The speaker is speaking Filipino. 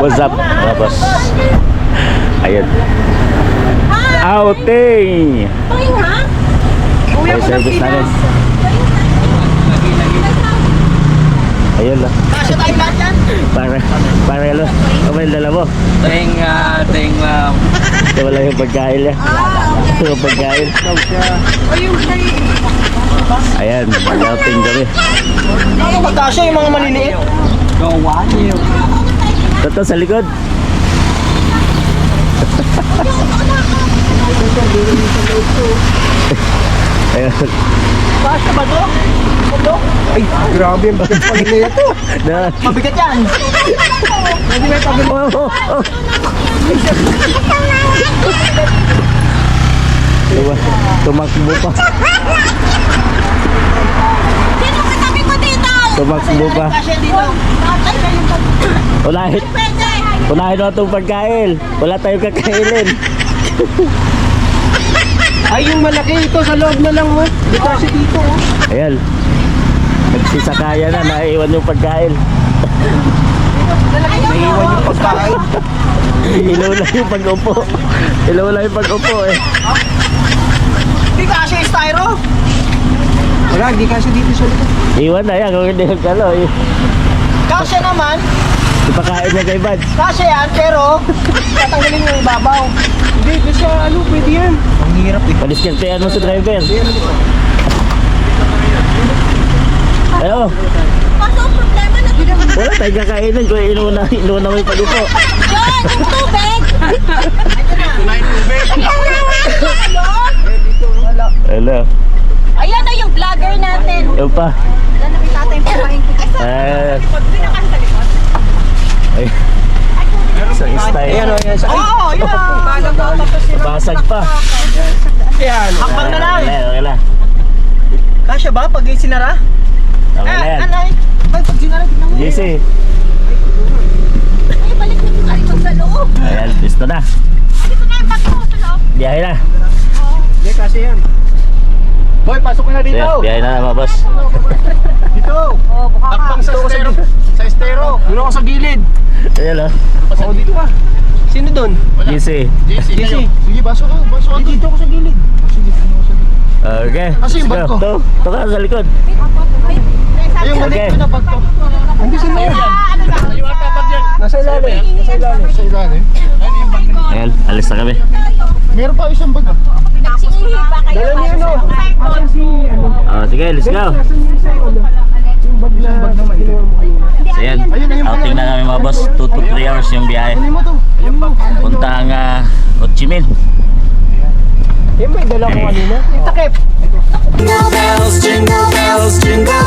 What's up, mga boss? Ayun. Outing! May service namin. Ayun lang. Kasya tayo lahat yan. Para lo. Ano yung dala mo? Ting ma'am. Ito wala yung pagkain niya. Ito yung pagkain. Ayan, mag-outing kami. Ano magkasya yung mga maliliit? Gawa niyo. Ito sa likod. Ayan. Kasya ba to? Ito? Ay, grabe ang bigat pala nito. Mabigat yan. Hindi may pagod. Tumakbo pa. Sino katabi ko dito? Tumakbo pa. Kasya dito. Unahin. Unahin mo itong pagkain. Wala tayong kakainin. Ay, yung malaki ito sa loob na lang, oh. Di kasi dito, oh. Ayan. Nagsisakaya na. Naiiwan yung pagkain. Naiiwan yung pagkain. Ilaw lang yung pag-upo. Ilaw lang yung pag-upo eh. Hindi kasya yung styro. Wala, hindi kasi dito sa likod. Iwan na yan kung hindi yung kalo eh. Kasya naman. Ipakain niya kay Bad. Kasya yan, pero tatanggalin yung ibabaw. Hindi, doon sa ano, pwede yan. Ang hirap eh. Padiskertehan mo sa driver. Ayo. Kaso ang problema na Wala tayong kakainin kung inuuna mo yung pag-upo. John, yung tubig! Hello. Ayan na yung vlogger natin. Yung pa. Ayan, nakita tayo yung pamain ko. Ay. Isang style. Ayan, oh, yan. Oo, yun. Basag pa. Ayan. Hakbang na lang. Okay lang. Kasya ba pag sinara? Okay na yan. Anay. Ay, pag sinara, tignan mo. JC. Ay, balik mo yung kalimag sa loob. Ayan, listo na. Dito na yung bag ko sa loob. Biyahe na. Hindi, kasi yan. Boy, pasok ka na dito. Ayan, biyahe na mga boss. Dito. Takpang sa estero. Sa estero. Doon ako sa gilid. Ayan o. Oo, dito ka. Sino doon? JC. JC. Sige, basok ka. Basok ka. Dito ako sa gilid. Sige, dito ako sa gilid. Okay. Kasi yung bag ko. Ito ka sa likod. Ayun, Okay. maliit ko na bag ko. Hindi sa loob. Ano lang? Nasa ilalim. Nasa ilalim. Sa ilalim. Ayan, alis na kami. Meron pa isang bag. Nagsingihi pa kayo. Dala niya ano? Asan si ano? Sige, let's go. Yung bag na mailit. So yan, outing na kami mga boss. 2 to 3 hours yung biyahe. Ano mo to? Yung bag. Puntang Ho Chi Minh. Eh, may dala ko kanina. Takip. Jingle bells, jingle bells, jingle